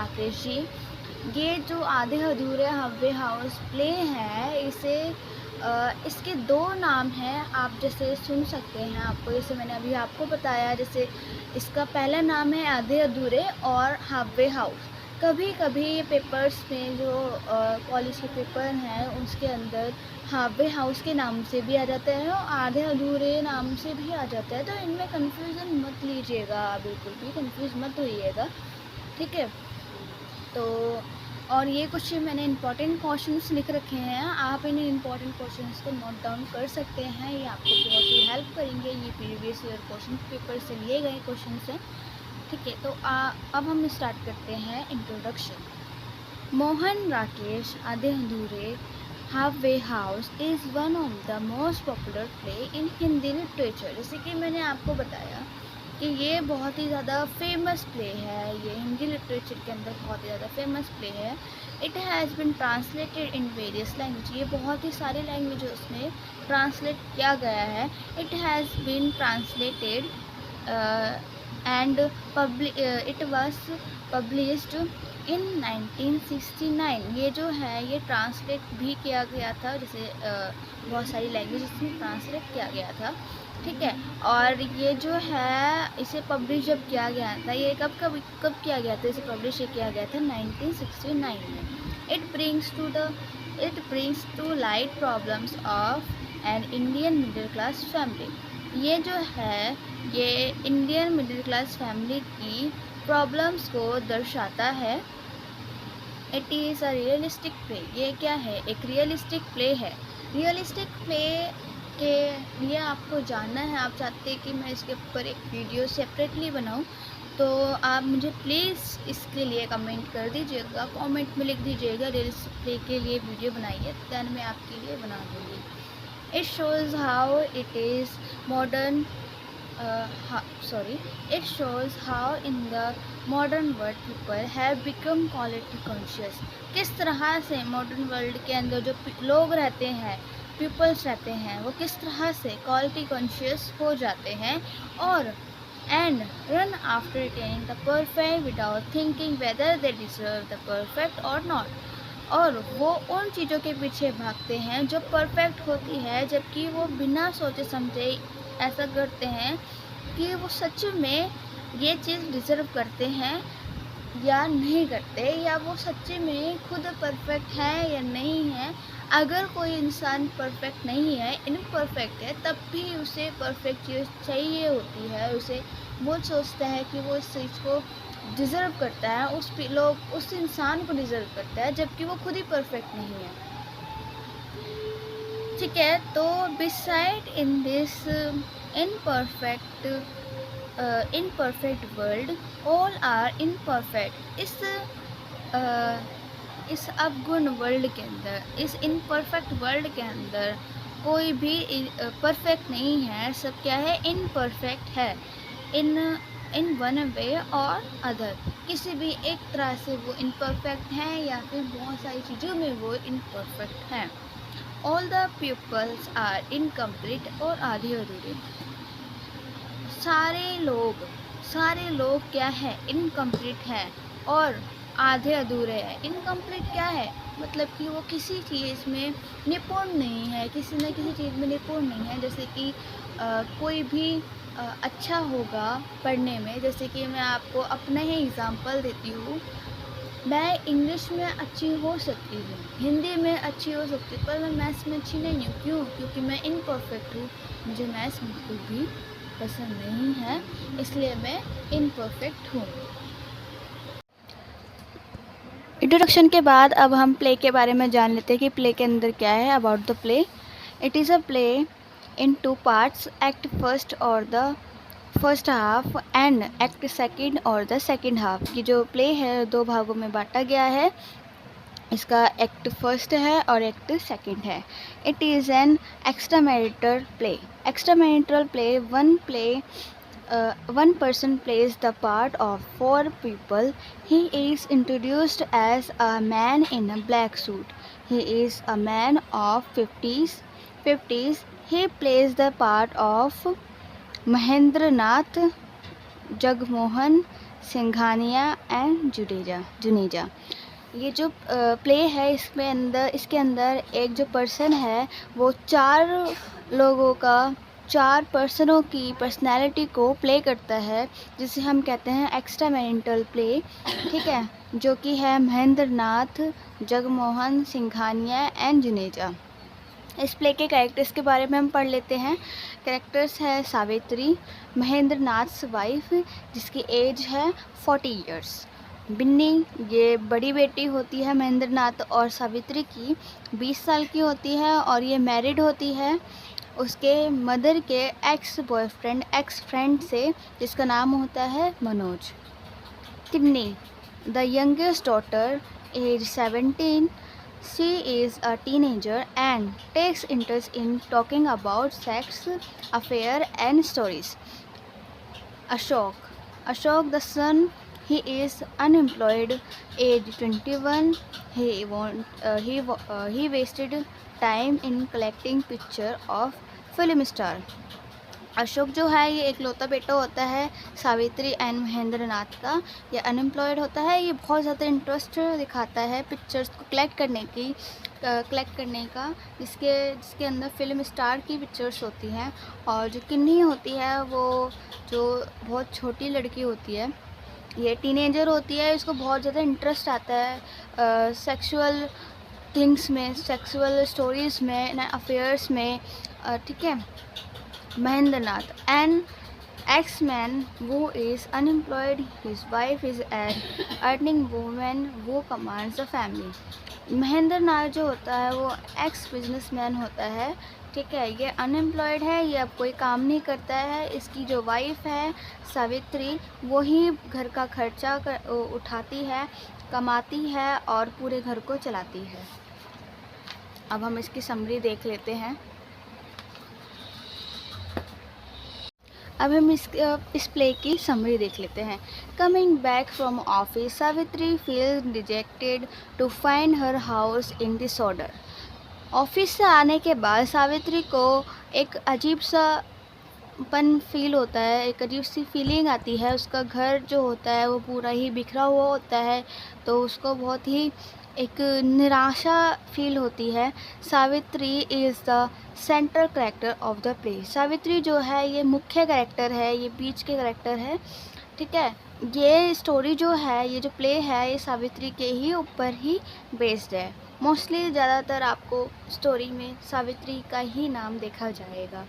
राकेश जी। ये जो आधे अधूरे हव्वे हाउस प्ले है, इसके दो नाम हैं, आप जैसे सुन सकते हैं। आपको जैसे मैंने अभी आपको बताया, जैसे इसका पहला नाम है आधे अधूरे और हव्वे हाउस। कभी कभी ये पेपर्स में जो कॉलेज के पेपर हैं उसके अंदर हावे हाउस के नाम से भी आ जाता है और आधे अधूरे नाम से भी आ जाता है, तो इनमें कन्फ्यूज़न मत लीजिएगा, बिल्कुल भी कन्फ्यूज़ मत होइएगा, ठीक है। तो और ये कुछ मैंने इंपॉर्टेंट क्वेश्चंस लिख रखे हैं, आप इन इंपॉर्टेंट क्वेश्चंस को नोट डाउन कर सकते हैं, ये आपको बहुत ही हेल्प करेंगे। ये प्रीवियस ईयर क्वेश्चन पेपर से लिए गए क्वेश्चंस हैं, ठीक है। तो अब हम स्टार्ट करते हैं इंट्रोडक्शन। मोहन राकेश आधे अधूरे halfway house is one of the most popular play in Hindi literature. जैसे कि मैंने आपको बताया कि ये बहुत ही ज़्यादा फेमस प्ले है, ये हिंदी लिटरेचर के अंदर बहुत ही ज़्यादा फेमस प्ले है। It has been translated in various language, ये बहुत ही सारे लैंग्वेजेस में ट्रांसलेट किया गया है। It has been translated and it was published in 1969। ये जो है ये ट्रांसलेट भी किया गया था, जैसे बहुत सारी लैंग्वेज में ट्रांसलेट किया गया था, ठीक है। और ये जो है इसे पब्लिश जब किया गया था, ये कब किया गया था, इसे पब्लिश किया गया था 1969 में। It brings to light problems of an Indian middle class family. ये जो है ये इंडियन मिडिल क्लास फैमिली की प्रॉब्लम्स को दर्शाता है। It is a realistic play, ये क्या है, एक रियलिस्टिक प्ले है। रियलिस्टिक प्ले के लिए आपको जानना है, आप चाहते हैं कि मैं इसके ऊपर एक वीडियो सेपरेटली बनाऊं, तो आप मुझे प्लीज़ इसके लिए कमेंट कर दीजिएगा, कमेंट में लिख दीजिएगा रियलिस्टिक प्ले के लिए वीडियो बनाइए, दैन मैं आपके लिए बना दूँगी। It shows how it is modern it shows how in the modern world people have become quality conscious। किस तरह से मॉडर्न वर्ल्ड के अंदर जो लोग रहते हैं, पीपल्स रहते हैं, वो किस तरह से क्वालिटी कॉन्शियस हो जाते हैं और and run after attaining the perfect without thinking whether they deserve the perfect और नॉट। और वो उन चीज़ों के पीछे भागते हैं जो परफेक्ट होती है, जबकि वो बिना सोचे समझे ऐसा करते हैं कि वो सच में ये चीज़ डिज़र्व करते हैं या नहीं करते, या वो सच्चे में खुद परफेक्ट है या नहीं है। अगर कोई इंसान परफेक्ट नहीं है, इनपरफेक्ट है, तब भी उसे परफेक्ट चीज़ चाहिए होती है, उसे वो सोचता है कि वो इस चीज़ को डिज़र्व करता है, उस इंसान को डिज़र्व करता है, जबकि वो खुद ही परफेक्ट नहीं है, ठीक है। तो beside in this imperfect world all are imperfect. इस अवगुण वर्ल्ड के अंदर, इस इनपरफेक्ट वर्ल्ड के अंदर कोई भी परफेक्ट नहीं है, सब क्या है, इनपरफेक्ट है। इन वन वे और अदर, किसी भी एक तरह से वो इनपरफेक्ट हैं या फिर बहुत सारी चीज़ों में वो इनपरफेक्ट हैं। All the peoples are incomplete और आधे अधूरे। सारे लोग क्या है, इनकम्प्लीट है और आधे अधूरे हैं। इनकम्प्लीट क्या है, मतलब कि वो किसी चीज़ में निपुण नहीं है, किसी न किसी चीज़ में निपुण नहीं है। जैसे कि कोई भी अच्छा होगा पढ़ने में, जैसे कि मैं आपको अपना ही एग्ज़ाम्पल देती हूँ। मैं इंग्लिश में अच्छी हो सकती हूँ, हिंदी में अच्छी हो सकती हूँ, पर मैं मैथ्स में अच्छी नहीं हूँ। क्यों? क्योंकि मैं इनपरफेक्ट हूँ, मुझे मैथ्स बिल्कुल भी पसंद नहीं है, इसलिए मैं इनपरफेक्ट हूँ। इंट्रोडक्शन के बाद अब हम प्ले के बारे में जान लेते हैं कि प्ले के अंदर क्या है। About the play, it is a play in 2 parts, act first और the first half and act second और द सेकंड हाफ। की जो प्ले है 2 भागों में बांटा गया है, इसका एक्ट फर्स्ट है और एक्ट सेकंड है। It is an extra marital play. One person plays the part of 4 people. He is introduced as a man in a black suit. He is a man of 50s. He plays the part of Mahendranath Jagmohan Singhania and Juneja. ये जो play है इसके अंदर एक जो person है वो चार पर्सनों की पर्सनैलिटी को प्ले करता है, जिसे हम कहते हैं एक्स्ट्रा मेंटल प्ले। ठीक है, जो कि है महेंद्र नाथ, जगमोहन, सिंघानिया एंड जुनेजा। इस प्ले के कैरेक्टर्स के बारे में हम पढ़ लेते हैं। कैरेक्टर्स है सावित्री, महेंद्र नाथ वाइफ, जिसकी एज है 40 इयर्स। बिन्नी, ये बड़ी बेटी होती है महेंद्र नाथ और सावित्री की, 20 साल की होती है और ये मैरिड होती है उसके मदर के एक्स फ्रेंड से, जिसका नाम होता है Manoj. Tinni, the youngest daughter, age 17, she is a teenager and takes interest in talking about sex, affair and stories. Ashok the son, he is unemployed, age 21. He wasted time in collecting picture of film star. Ashok जो है ये एकलौता बेटा होता है Savitri and Mahendra Nath का। ये unemployed होता है। ये बहुत ज़्यादा इंटरेस्ट दिखाता है पिक्चर्स को कलेक्ट करने का, जिसके अंदर फिल्म स्टार की पिक्चर्स होती हैं। और जो किन्नी होती है वो जो बहुत छोटी लड़की होती है, ये टीनेजर होती है। इसको बहुत ज़्यादा इंटरेस्ट आता है सेक्सुअल थिंग्स में, सेक्सुअल स्टोरीज़ में, अफेयर्स में। ठीक है, Mahendra Nath, an ex-man who is unemployed, his wife is an earning woman who commands the family. Mahendra Nath जो होता है वो एक्स बिजनेसमैन होता है। ठीक है, ये अनएम्प्लॉयड है, ये अब कोई काम नहीं करता है। इसकी जो वाइफ है सावित्री, वो ही घर का खर्चा उठाती है, कमाती है और पूरे घर को चलाती है। अब हम इसकी समरी देख लेते हैं। अब हम इस प्ले की समरी देख लेते हैं। Coming back from office, Savitri feels dejected to find her house in disorder. Office से आने के बाद सावित्री को एक अजीब सा पन फील होता है, एक अजीब सी फीलिंग आती है। उसका घर जो होता है वो पूरा ही बिखरा हुआ होता है, तो उसको बहुत ही एक निराशा फील होती है। Savitri is the central character of the play. Savitri जो है ये मुख्य कैरेक्टर है, ये बीच के कैरेक्टर है। ठीक है, ये स्टोरी जो है, ये जो प्ले है, ये सावित्री के ही ऊपर ही बेस्ड है। मोस्टली ज़्यादातर आपको स्टोरी में सावित्री का ही नाम देखा जाएगा।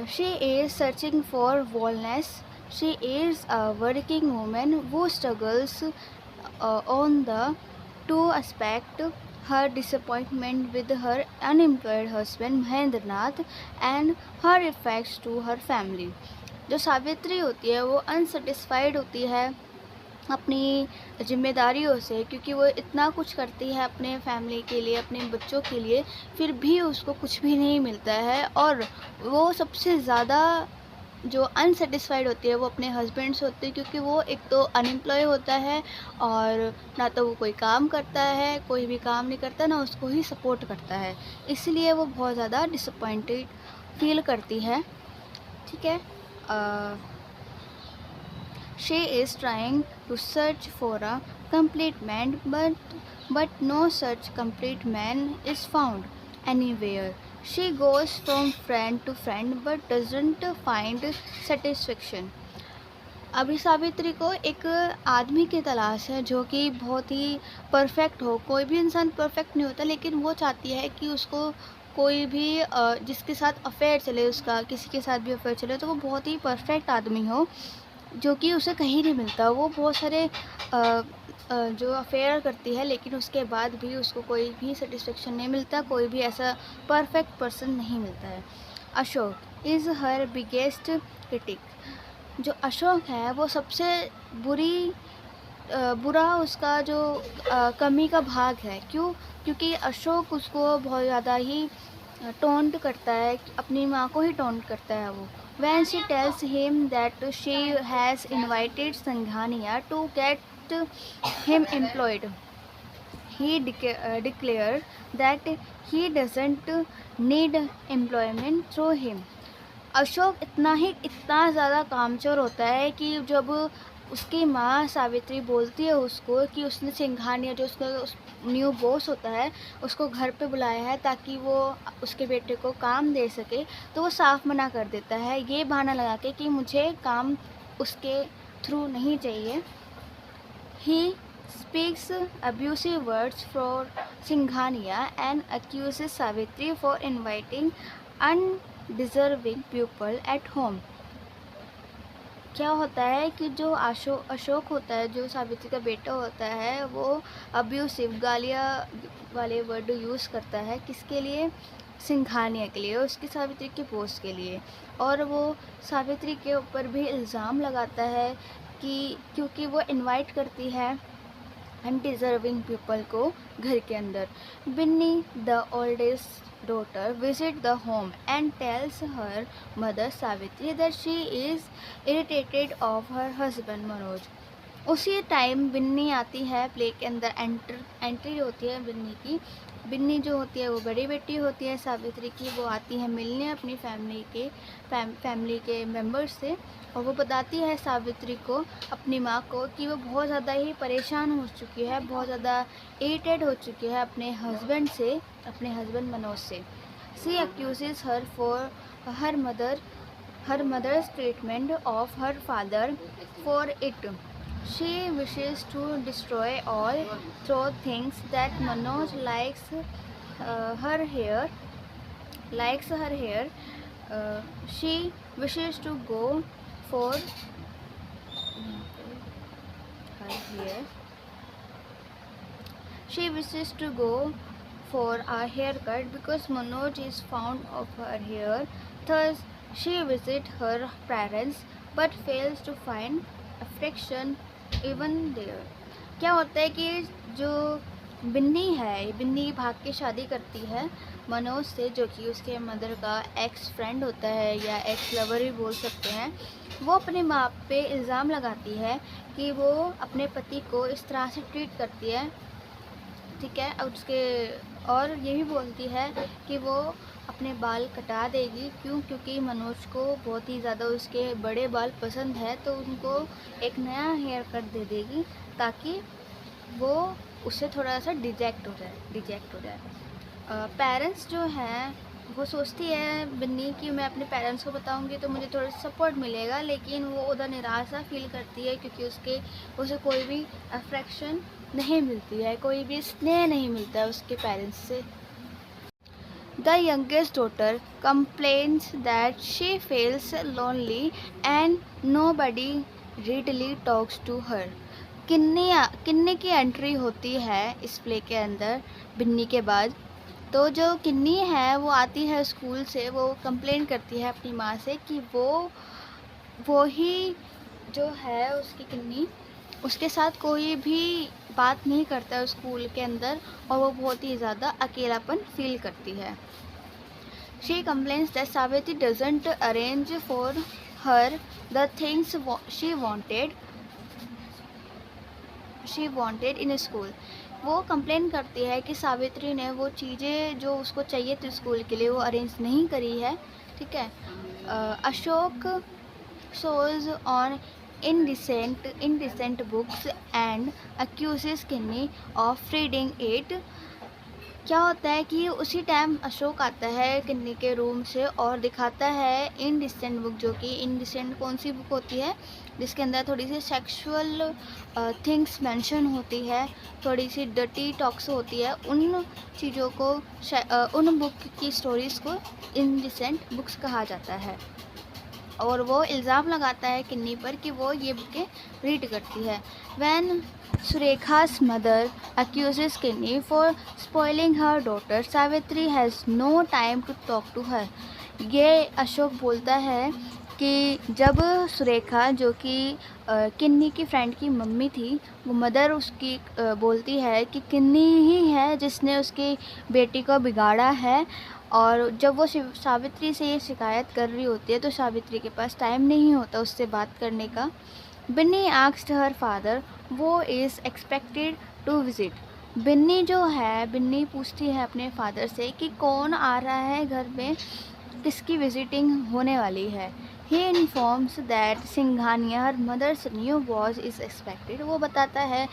She is searching for wellness. She is a working woman who struggles on the two aspects: her disappointment with her unemployed husband Mahendra Nath and her effects to her family. जो सावित्री होती है वो unsatisfied होती है अपनी जिम्मेदारियों से, क्योंकि वो इतना कुछ करती है अपने फैमिली के लिए, अपने बच्चों के लिए, फिर भी उसको कुछ भी नहीं मिलता है। और वो सबसे ज़्यादा जो अनसेटिस्फाइड होती है वो अपने हस्बैंड से होती है, क्योंकि वो एक तो अनएम्प्लॉय होता है और ना तो वो कोई काम करता है, कोई भी काम नहीं करता, ना उसको ही सपोर्ट करता है। इसलिए वो बहुत ज़्यादा डिसअपॉइंटेड फील करती है। ठीक है, she is trying to search for a complete man, but no such complete man is found anywhere. She goes from friend to friend but doesn't find satisfaction. अभी सावित्री को एक आदमी की तलाश है जो कि बहुत ही परफेक्ट हो। कोई भी इंसान परफेक्ट नहीं होता, लेकिन वो चाहती है कि उसको कोई भी जिसके साथ अफेयर चले, उसका किसी के साथ भी अफेयर चले, तो वो बहुत ही परफेक्ट आदमी हो, जो कि उसे कहीं नहीं मिलता। वो बहुत सारे जो अफेयर करती है, लेकिन उसके बाद भी उसको कोई भी सेटिस्फेक्शन नहीं मिलता, कोई भी ऐसा परफेक्ट पर्सन नहीं मिलता है। Ashok is her biggest critic. जो अशोक है वो सबसे बुरा उसका जो कमी का भाग है। क्यों? क्योंकि अशोक उसको बहुत ज़्यादा ही टोंट करता है, अपनी माँ को ही टोंट करता है वो। When she tells him that she has invited Singhania to get him employed, he declared that he doesn't need employment through him. Ashok इतना ज़्यादा कामचोर होता है कि जब उसकी माँ सावित्री बोलती है उसको कि उसने सिंघानिया जो उसका न्यू बॉस होता है उसको घर पे बुलाया है ताकि वो उसके बेटे को काम दे सके, तो वो साफ मना कर देता है ये बहाना लगा के कि मुझे काम उसके थ्रू नहीं चाहिए। ही speaks abusive words for Singhania and accuses Savitri for inviting undeserving people at home। क्या होता है कि जो अशोक होता है, जो सावित्री का बेटा होता है, वो अब्यूसिव गालियाँ वाले वर्ड यूज़ करता है किसके लिए? सिंघानिया के लिए, उसकी सावित्री के पोस्ट के लिए। और वो सावित्री के ऊपर भी इल्ज़ाम लगाता है कि क्योंकि वो इनवाइट करती है अनडिजर्विंग पीपल को घर के अंदर। Binni the oldest daughter visit the home and tells her mother Savitri that she is irritated of her husband Manoj। उसी टाइम बिन्नी आती है प्ले के अंदर, एंट्री होती है बिन्नी की। बिन्नी जो होती है वो बड़ी बेटी होती है सावित्री की, वो आती है मिलने अपनी फैमिली के मेंबर्स से, और वो बताती है सावित्री को, अपनी माँ को, कि वो बहुत ज़्यादा ही परेशान हो चुकी है, बहुत ज़्यादा इरिटेट हो चुकी है अपने हस्बैंड से, अपने हस्बैंड मनोज से। She accuses her for her mother's treatment of her father for it. She wishes to destroy all through things that Manoj likes her hair. She wishes to go for her hair. She wishes to go for a haircut because Manoj is fond of her hair. Thus, she visits her parents but fails to find affection even there। क्या होता है कि जो बिन्नी है, बिन्नी भाग के शादी करती है मनोज से, जो कि उसके मदर का एक्स फ्रेंड होता है या एक्स लवर भी बोल सकते हैं। वो अपने माँ पे इल्ज़ाम लगाती है कि वो अपने पति को इस तरह से ट्रीट करती है, ठीक है। और ये भी बोलती है कि वो अपने बाल कटा देगी। क्योंकि मनोज को बहुत ही ज़्यादा उसके बड़े बाल पसंद है, तो उनको एक नया हेयर कट दे देगी ताकि वो उससे थोड़ा सा डिजेक्ट हो जाए। पेरेंट्स जो हैं वो सोचती है बिन्नी कि मैं अपने पेरेंट्स को बताऊंगी तो मुझे थोड़ा सपोर्ट मिलेगा, लेकिन वो उधर निराशा फील करती है क्योंकि उसे कोई भी अफेक्शन नहीं मिलती है, कोई भी स्नेह नहीं मिलता है उसके पेरेंट्स से। The youngest daughter complains that she feels lonely and nobody readily talks to her। किन्नी की एंट्री होती है इस प्ले के अंदर बिन्नी के बाद। तो जो किन्नी है वो आती है स्कूल से, वो कंप्लेन करती है अपनी माँ से कि वो ही जो है उसकी किन्नी, उसके साथ कोई भी बात नहीं करता है स्कूल के अंदर, और वो बहुत ही ज़्यादा अकेलापन फील करती है। She complains that Savitri doesn't arrange for her the things she wanted in school। वो कंप्लेन करती है कि सावित्री ने वो चीज़ें जो उसको चाहिए थी स्कूल के लिए वो अरेंज नहीं करी है, ठीक है। Ashok shows on indecent books and accuses Kinney of reading it। क्या होता है कि उसी टाइम अशोक आता है किन्नी के रूम से और दिखाता है इनडिसेंट बुक, जो कि इनडिसेंट कौन सी बुक होती है जिसके अंदर थोड़ी सी सेक्सुअल थिंग्स मेंशन होती है, थोड़ी सी डर्टी टॉक्स होती है, उन चीज़ों को उन बुक की स्टोरीज़ को इनडिसेंट बुक्स कहा जाता है। और वो इल्ज़ाम लगाता है किन्नी पर कि वो ये बुकें रीड करती है। When Surekha's mother accuses Kinney for spoiling her daughter, Savitri has no time to talk to her। ये अशोक बोलता है कि जब सुरेखा, जो कि किन्नी की फ्रेंड की मम्मी थी, वो मदर उसकी बोलती है कि किन्नी ही है जिसने उसकी बेटी को बिगाड़ा है, और जब वो सावित्री से ये शिकायत कर रही होती है तो सावित्री के पास टाइम नहीं होता उससे बात करने का। Binni asked her father who is expected to visit. Binni पूछती है अपने फादर से कि कौन आ रहा है घर में, किसकी विज़िटिंग होने वाली है। He informs that Singhania her mother's new boss is expected. वो बताता है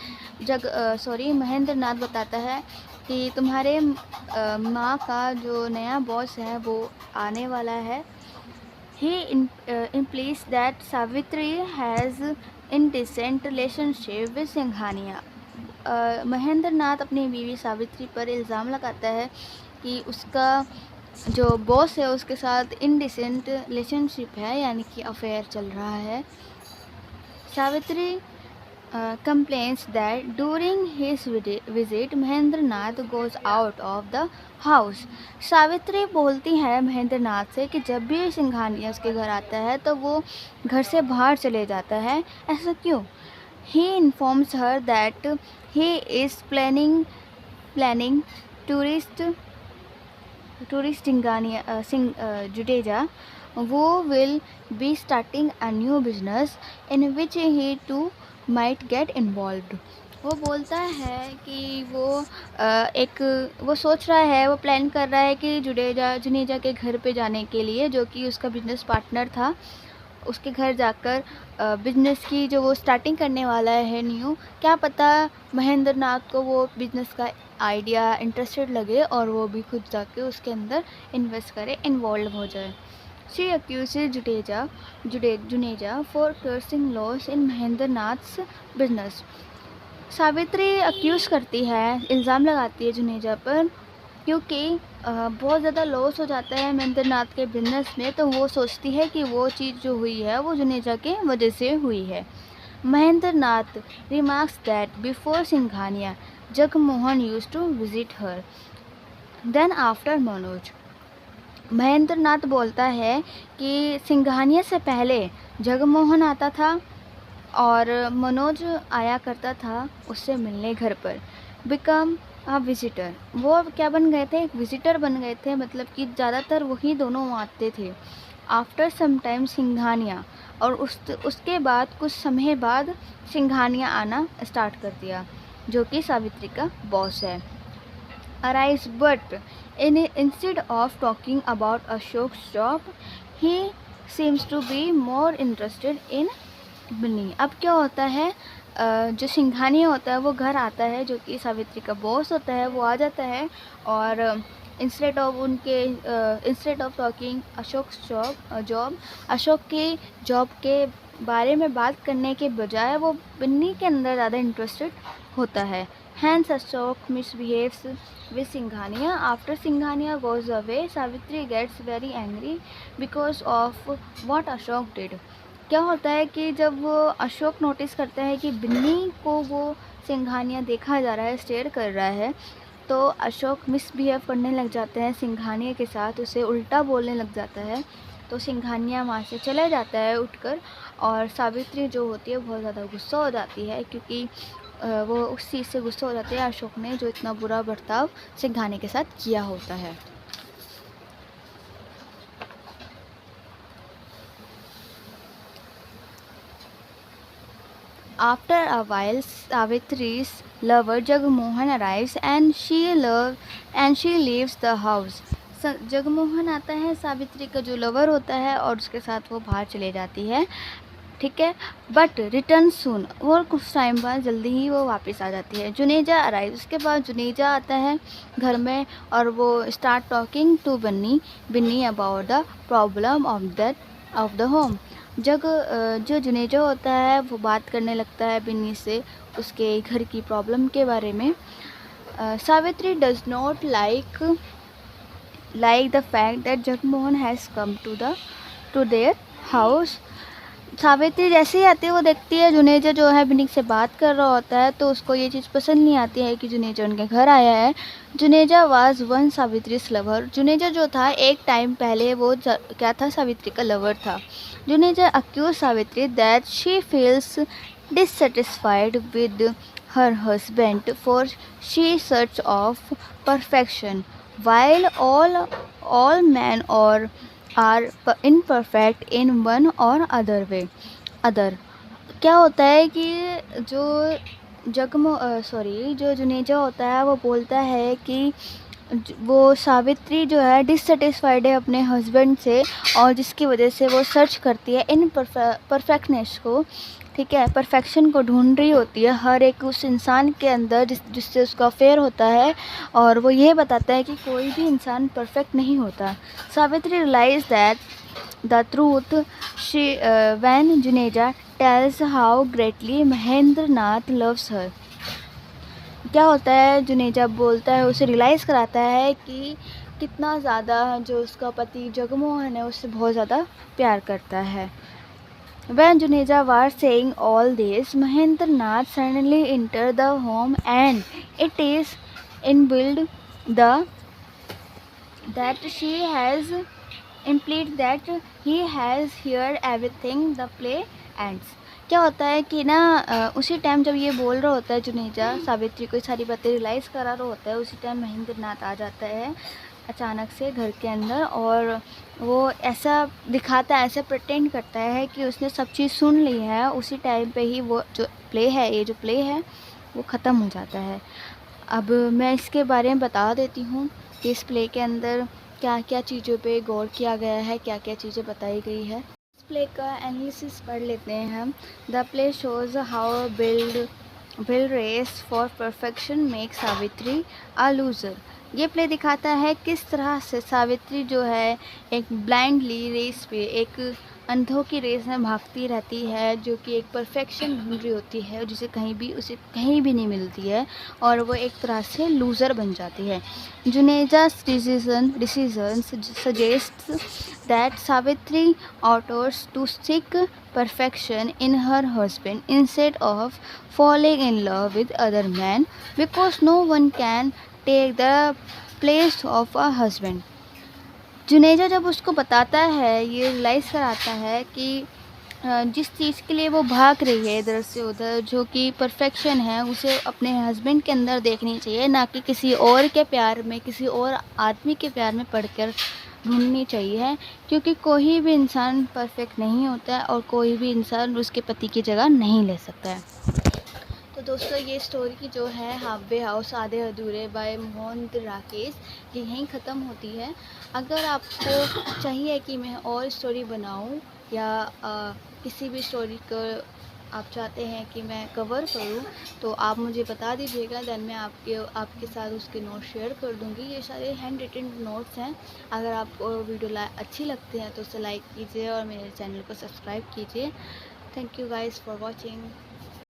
महेंद्र नाथ बताता है कि तुम्हारे माँ का जो नया बॉस है वो आने वाला है। He implies that Savitri has indecent relationship with Singhania. Mahendra Nath अपनी बीवी सावित्री पर इल्ज़ाम लगाता है कि उसका जो बॉस है उसके साथ इनडिसेंट रिलेशनशिप है, यानी कि अफेयर चल रहा है। Savitri complains that during his visit Mahendra Nath goes out of the house। Savitri बोलती है महेंद्र नाथ से कि जब भी सिंघानिया उसके घर आता है तो वो घर से बाहर चले जाता है, ऐसा क्यों? He informs her that he is planning tourist Judeja, who will be starting a new business in which he too might get involved। वो बोलता है कि वो सोच रहा है, वो प्लान कर रहा है कि जुनेजा के घर पे जाने के लिए, जो कि उसका बिजनेस पार्टनर था, उसके घर जाकर बिजनेस की जो वो स्टार्टिंग करने वाला है न्यू, क्या पता महेंद्र नाथ को वो बिजनेस का आइडिया इंटरेस्टेड लगे और वो भी खुद जाके उसके अंदर इन्वेस्ट करे, इन्वॉल्व हो जाए। She accuses Juneja for causing loss in Mahendra Nath's business. Savitri accuse करती है, इल्ज़ाम लगाती है जुनेजा पर, क्योंकि बहुत ज़्यादा लॉस हो जाता है महेंद्र नाथ के बिजनेस में, तो वो सोचती है कि वो चीज़ जो हुई है वो जुनेजा के वजह से हुई है। Mahendra Nath remarks that before Singhania Jagmohan used to visit her then after Manoj. Mahendra Nath बोलता है कि सिंघानिया से पहले जगमोहन आता था और मनोज आया करता था उससे मिलने घर पर। बिकम अ विजिटर, वो क्या बन गए थे? एक विजिटर बन गए थे, मतलब कि ज़्यादातर वही दोनों आते थे। आफ्टर सम टाइम सिंघानिया, और उसके बाद कुछ समय बाद सिंघानिया आना स्टार्ट कर दिया, जो कि सावित्री का बॉस है। Arise but instead of talking about Ashok's job he seems to be more interested in Bunny. अब क्या होता है, जो सिंघानिया होता है वो घर आता है, जो कि सावित्री का बॉस होता है, वो आ जाता है और इंस्टेड ऑफ टॉकिंग अशोक की जॉब के बारे में बात करने के बजाय वो बन्नी के अंदर ज़्यादा इंटरेस्टेड होता है। Hence Ashok misbehaves with Singhania. After Singhania goes away Savitri gets very angry because of what Ashok did. क्या होता है कि जब वो अशोक नोटिस करता है कि बिन्नी को वो सिंघानिया देखा जा रहा है, स्टेयर कर रहा है, तो अशोक मिसबिहेव करने लग जाते हैं सिंघानिया के साथ, उसे उल्टा बोलने लग जाता है। तो सिंघानिया वहाँ से चला जाता है उठकर, और सावित्री जो होती है बहुत ज़्यादा गुस्सा हो जाती है, क्योंकि वो उस चीज़ से गुस्सा हो जाती है अशोक ने जो इतना बुरा बर्ताव सिंघानिया के साथ किया होता है। After a while, Savitri's lover Jagmohan arrives and she leaves the house. Jagmohan आता है, सावित्री का जो लवर होता है, और उसके साथ वो बाहर चले जाती है, ठीक है। बट रिटर्न सून, और कुछ टाइम बाद जल्दी ही वो वापस आ जाती है। जुनेजा अराइव, उसके बाद जुनेजा आता है घर में और वो start talking to Binni about the problem of the home. जो जुनेजा होता है वो बात करने लगता है बिन्नी से उसके घर की प्रॉब्लम के बारे में। Savitri does not like the fact that Jagmohan has come to their house. Savitri जैसे ही आती है वो देखती है जुनेजा जो है बिन्नी से बात कर रहा होता है, तो उसको ये चीज़ पसंद नहीं आती है कि जुनेजा उनके घर आया है। Juneja was one Savitri's lover. Juneja जो था एक टाइम पहले वो क्या था, सावित्री का लवर था। Juneja accuse Savitri that she feels dissatisfied with her husband for she search of perfection while all men are imperfect in one or other way other। क्या होता है कि जो जुनेजा होता है वो बोलता है कि वो सावित्री जो है डिससेटिस्फाइड है अपने हस्बैंड से, और जिसकी वजह से वो सर्च करती है इन परफेक्टनेस को, ठीक है, परफेक्शन को ढूंढ रही होती है हर एक उस इंसान के अंदर जिससे उसका अफेयर होता है, और वो ये बताता है कि कोई भी इंसान परफेक्ट नहीं होता। Savitri realize that the truth she when Juneja tells how greatly Mahendra Nath loves her. क्या होता है, जुनेजा बोलता है, उसे रियलाइज़ कराता है कि कितना ज़्यादा जो उसका पति जगमोहन है उससे बहुत ज़्यादा प्यार करता है। When Juneja was saying all this, Mahendra Nath suddenly entered the home, and it is inbuilt the that she has implied that he has heard everything the play ends। क्या होता है कि ना उसी टाइम जब ये बोल रहा होता है जुनेजा सावित्री को सारी बातें रियलाइज़ करा रहा होता है, उसी टाइम महेंद्र नाथ आ जाता है अचानक से घर के अंदर, और वो ऐसा दिखाता है, ऐसा प्रिटेंड करता है कि उसने सब चीज़ सुन ली है। उसी टाइम पे ही वो जो प्ले है, ये जो प्ले है वो ख़त्म हो जाता है। अब मैं इसके बारे में बता देती हूँ कि इस प्ले के अंदर क्या क्या चीज़ों पे गौर किया गया है, क्या क्या चीज़ें बताई गई है। इस प्ले का एनालिसिस पढ़ लेते हैं हम। The play shows how build race for perfection make Savitri a loser. ये प्ले दिखाता है किस तरह से सावित्री जो है एक ब्लाइंडली रेस पे, एक अंधों की रेस में भागती रहती है, जो कि एक परफेक्शन ढूंढ रही होती है जिसे उसे कहीं भी नहीं मिलती है, और वो एक तरह से लूज़र बन जाती है। जुनेजा's decision suggests that Savitri ought to seek perfection in her husband instead of falling in love with other men, because no one can take the place of a husband। Juneja जब उसको बताता है, ये रियलाइज़ कराता है कि जिस चीज़ के लिए वो भाग रही है इधर से उधर, जो कि परफेक्शन है, उसे अपने हस्बैंड के अंदर देखनी चाहिए, ना कि किसी और के प्यार में, किसी और आदमी के प्यार में पढ़कर ढूंढनी चाहिए, क्योंकि कोई भी इंसान परफेक्ट नहीं होता है और कोई भी इंसान उसके पति की जगह नहीं ले सकता है। तो दोस्तों, ये स्टोरी जो है हाफ वे हाउस आधे अधूरे बाय मोहन राकेश, ये यहीं ख़त्म होती है। अगर आपको चाहिए कि मैं और स्टोरी बनाऊं, या किसी भी स्टोरी को आप चाहते हैं कि मैं कवर करूं, तो आप मुझे बता दीजिएगा, देन मैं आपके साथ उसके नोट शेयर कर दूंगी। ये सारे हैंड रिटन नोट्स हैं। अगर आपको वीडियो अच्छी लगती है तो उसे लाइक कीजिए और मेरे चैनल को सब्सक्राइब कीजिए। Thank you guys for watching.